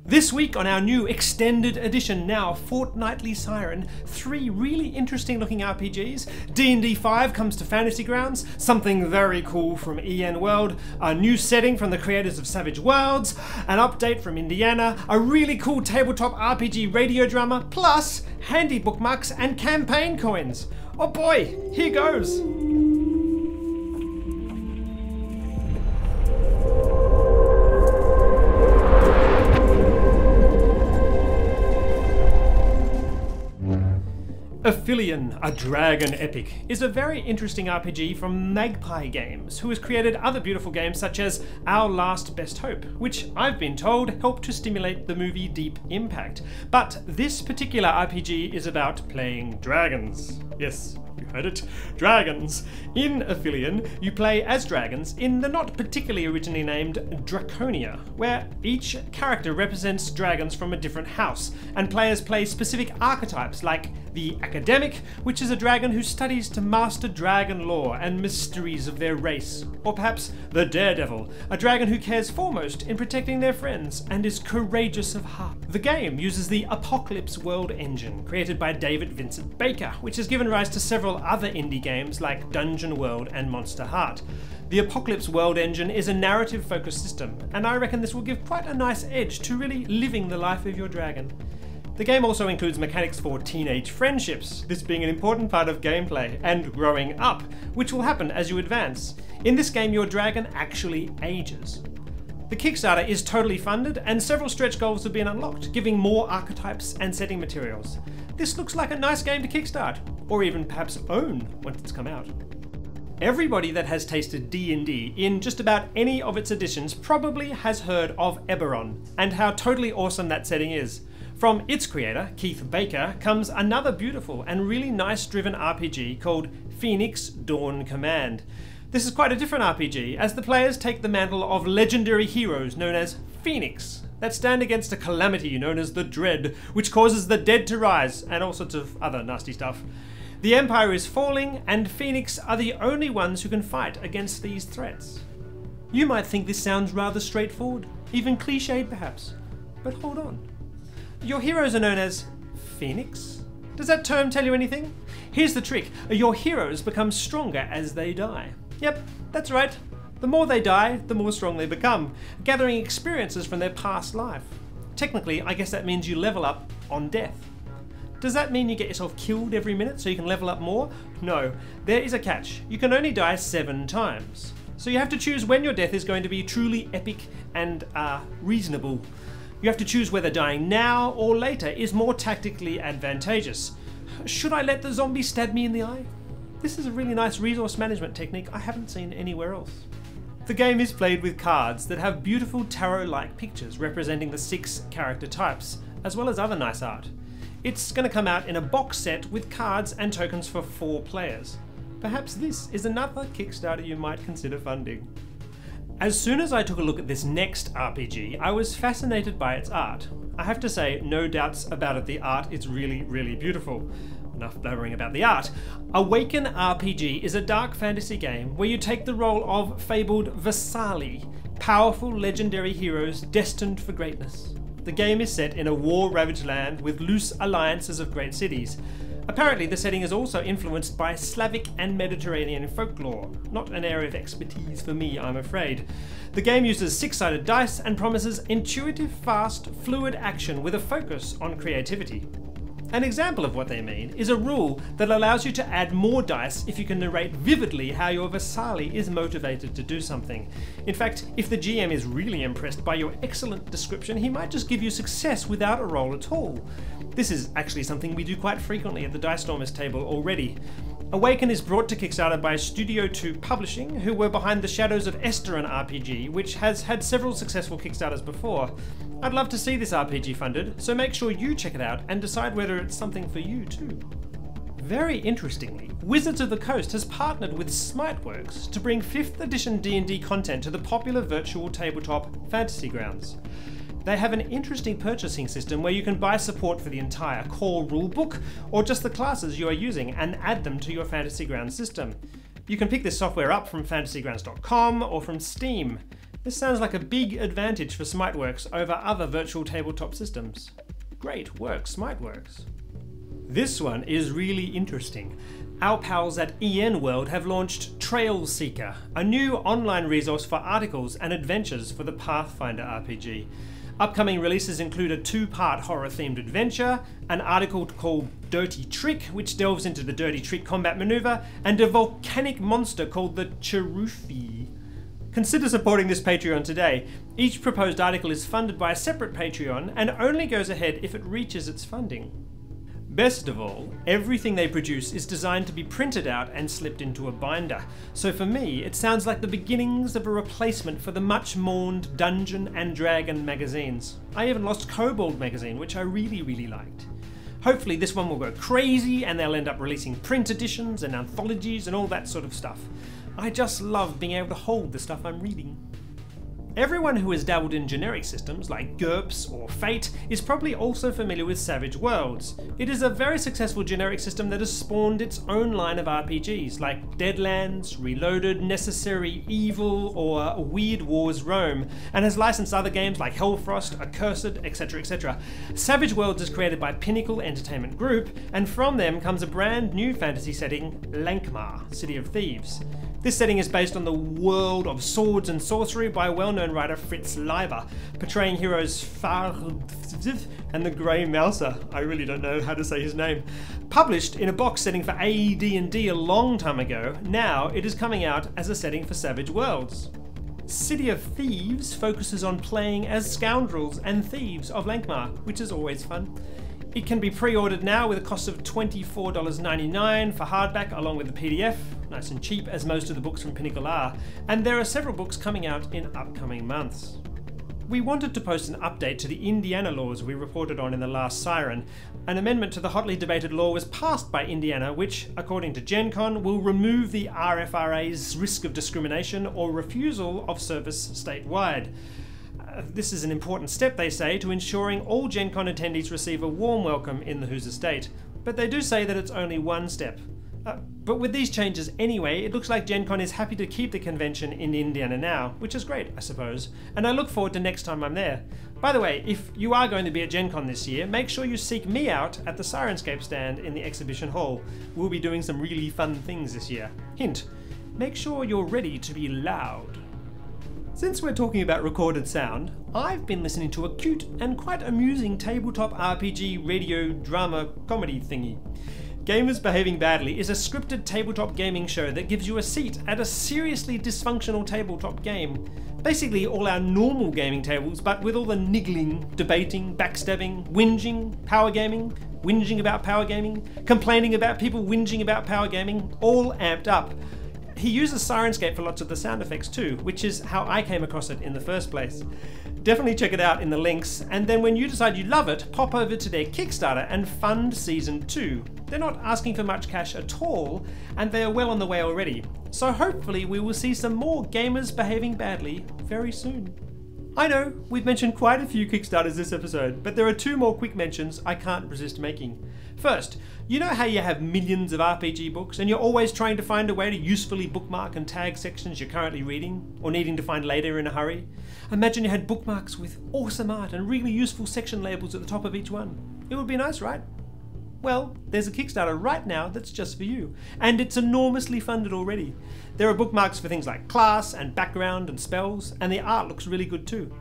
This week on our new extended edition, now Fortnightly Siren, 3 really interesting looking RPGs. D&D 5 comes to Fantasy Grounds, something very cool from EN World, a new setting from the creators of Savage Worlds, an update from Indiana, a really cool tabletop RPG radio drama, plus handy bookmarks and campaign coins. Oh boy, here goes. Aphelion, a dragon epic, is a very interesting RPG from Magpie Games, who has created other beautiful games such as Our Last Best Hope, which I've been told helped to stimulate the movie Deep Impact. But this particular RPG is about playing dragons. Yes, you heard it, dragons. In Aphelion, you play as dragons in the not particularly originally named Draconia, where each character represents dragons from a different house, and players play specific archetypes like the Academic, which is a dragon who studies to master dragon lore and mysteries of their race. Or perhaps the Daredevil, a dragon who cares foremost in protecting their friends and is courageous of heart. The game uses the Apocalypse World engine, created by David Vincent Baker, which has given rise to several other indie games like Dungeon World and Monster Heart. The Apocalypse World engine is a narrative-focused system, and I reckon this will give quite a nice edge to really living the life of your dragon. The game also includes mechanics for teenage friendships, this being an important part of gameplay, and growing up, which will happen as you advance. In this game, your dragon actually ages. The Kickstarter is totally funded, and several stretch goals have been unlocked, giving more archetypes and setting materials. This looks like a nice game to kickstart, or even perhaps own once it's come out. Everybody that has tasted D&D in just about any of its editions probably has heard of Eberron, and how totally awesome that setting is. From its creator, Keith Baker, comes another beautiful and really nice driven RPG called Phoenix Dawn Command. This is quite a different RPG, as the players take the mantle of legendary heroes known as Phoenix, that stand against a calamity known as the Dread, which causes the dead to rise, and all sorts of other nasty stuff. The Empire is falling, and Phoenix are the only ones who can fight against these threats. You might think this sounds rather straightforward, even cliched perhaps, but hold on. Your heroes are known as Phoenix? Does that term tell you anything? Here's the trick, your heroes become stronger as they die. Yep, that's right. The more they die, the more strong they become, gathering experiences from their past life. Technically, I guess that means you level up on death. Does that mean you get yourself killed every minute so you can level up more? No, there is a catch. You can only die 7 times. So you have to choose when your death is going to be truly epic and reasonable. You have to choose whether dying now or later is more tactically advantageous. Should I let the zombie stab me in the eye? This is a really nice resource management technique I haven't seen anywhere else. The game is played with cards that have beautiful tarot-like pictures representing the 6 character types, as well as other nice art. It's going to come out in a box set with cards and tokens for 4 players. Perhaps this is another Kickstarter you might consider funding. As soon as I took a look at this next RPG, I was fascinated by its art. I have to say, no doubts about it, the art is really, really beautiful. Enough blabbering about the art. Awaken RPG is a dark fantasy game where you take the role of fabled Vasali, powerful legendary heroes destined for greatness. The game is set in a war-ravaged land with loose alliances of great cities. Apparently the setting is also influenced by Slavic and Mediterranean folklore, not an area of expertise for me, I'm afraid. The game uses 6-sided dice and promises intuitive, fast, fluid action with a focus on creativity. An example of what they mean is a rule that allows you to add more dice if you can narrate vividly how your Vasali is motivated to do something. In fact, if the GM is really impressed by your excellent description, he might just give you success without a roll at all. This is actually something we do quite frequently at the Dice Stormers table already. Awaken is brought to Kickstarter by Studio 2 Publishing, who were behind the Shadows of Esteren RPG, which has had several successful Kickstarters before. I'd love to see this RPG funded, so make sure you check it out and decide whether it's something for you too. Very interestingly, Wizards of the Coast has partnered with Smiteworks to bring 5th edition D&D content to the popular virtual tabletop Fantasy Grounds. They have an interesting purchasing system where you can buy support for the entire core rulebook or just the classes you are using and add them to your Fantasy Grounds system. You can pick this software up from fantasygrounds.com or from Steam. This sounds like a big advantage for Smiteworks over other virtual tabletop systems. Great work, Smiteworks. This one is really interesting. Our pals at EN World have launched Trailseeker, a new online resource for articles and adventures for the Pathfinder RPG. Upcoming releases include a 2-part horror-themed adventure, an article called Dirty Trick, which delves into the Dirty Trick combat maneuver, and a volcanic monster called the Cherufi. Consider supporting this Patreon today. Each proposed article is funded by a separate Patreon and only goes ahead if it reaches its funding. Best of all, everything they produce is designed to be printed out and slipped into a binder. So for me, it sounds like the beginnings of a replacement for the much mourned Dungeon and Dragon magazines. I even lost Kobold magazine, which I really liked. Hopefully this one will go crazy and they'll end up releasing print editions and anthologies and all that sort of stuff. I just love being able to hold the stuff I'm reading. Everyone who has dabbled in generic systems like GURPS or Fate is probably also familiar with Savage Worlds. It is a very successful generic system that has spawned its own line of RPGs like Deadlands, Reloaded, Necessary Evil, or Weird Wars Rome, and has licensed other games like Hellfrost, Accursed, etc. Savage Worlds is created by Pinnacle Entertainment Group, and from them comes a brand new fantasy setting, Lankhmar, City of Thieves. This setting is based on the world of swords and sorcery by well-known writer Fritz Leiber, portraying heroes Farziv and the Grey Mouser. I really don't know how to say his name. Published in a box setting for AD&D a long time ago, now it is coming out as a setting for Savage Worlds. City of Thieves focuses on playing as scoundrels and thieves of Lankhmar, which is always fun. It can be pre-ordered now with a cost of $24.99 for hardback along with the PDF, nice and cheap as most of the books from Pinnacle are, and there are several books coming out in upcoming months. We wanted to post an update to the Indiana laws we reported on in the last Siren. An amendment to the hotly debated law was passed by Indiana which, according to Gen Con, will remove the RFRA's risk of discrimination or refusal of service statewide. This is an important step, they say, to ensuring all Gen Con attendees receive a warm welcome in the Who's Estate. But they do say that it's only one step. But with these changes anyway, it looks like Gen Con is happy to keep the convention in Indiana now, which is great, I suppose, and I look forward to next time I'm there. By the way, if you are going to be at Gen Con this year, make sure you seek me out at the Sirenscape stand in the exhibition hall. We'll be doing some really fun things this year. Hint, make sure you're ready to be loud. Since we're talking about recorded sound, I've been listening to a cute and quite amusing tabletop RPG radio drama comedy thingy. Gamers Behaving Badly is a scripted tabletop gaming show that gives you a seat at a seriously dysfunctional tabletop game. Basically all our normal gaming tables, but with all the niggling, debating, backstabbing, whinging, power gaming, whinging about power gaming, complaining about people whinging about power gaming, all amped up. He uses Sirenscape for lots of the sound effects too, which is how I came across it in the first place. Definitely check it out in the links, and then when you decide you love it, pop over to their Kickstarter and fund Season 2. They're not asking for much cash at all, and they are well on the way already. So hopefully we will see some more Gamers Behaving Badly very soon. I know, we've mentioned quite a few Kickstarters this episode, but there are 2 more quick mentions I can't resist making. First, you know how you have millions of RPG books and you're always trying to find a way to usefully bookmark and tag sections you're currently reading, or needing to find later in a hurry? Imagine you had bookmarks with awesome art and really useful section labels at the top of each one. It would be nice, right? Well, there's a Kickstarter right now that's just for you, and it's enormously funded already. There are bookmarks for things like class and background and spells, and the art looks really good too.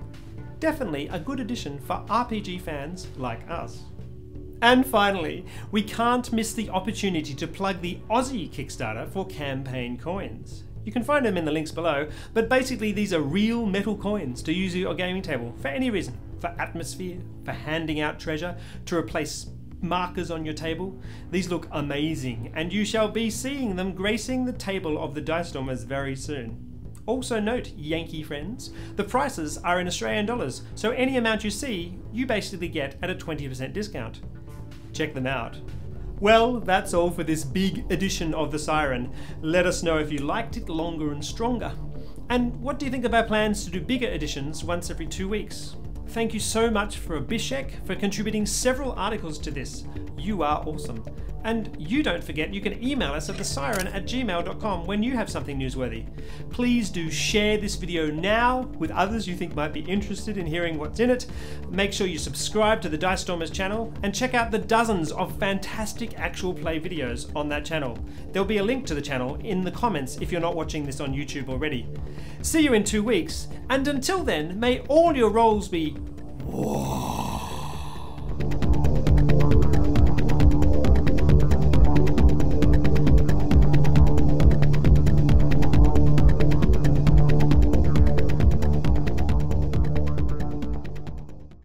Definitely a good addition for RPG fans like us. And finally, we can't miss the opportunity to plug the Aussie Kickstarter for campaign coins. You can find them in the links below, but basically these are real metal coins to use at your gaming table for any reason. For atmosphere, for handing out treasure, to replace markers on your table. These look amazing, and you shall be seeing them gracing the table of the Dice Stormers very soon. Also note, Yankee friends, the prices are in Australian dollars, so any amount you see, you basically get at a 20% discount. Check them out. Well, that's all for this big edition of the Siren. Let us know if you liked it longer and stronger. And what do you think of our plans to do bigger editions once every 2 weeks? Thank you so much for Abhishek for contributing several articles to this. You are awesome. And you don't forget you can email us at thesiren@gmail.com when you have something newsworthy. Please do share this video now with others you think might be interested in hearing what's in it. Make sure you subscribe to the Dice Stormers channel and check out the dozens of fantastic actual play videos on that channel. There'll be a link to the channel in the comments if you're not watching this on YouTube already. See you in 2 weeks, and until then, may all your rolls be...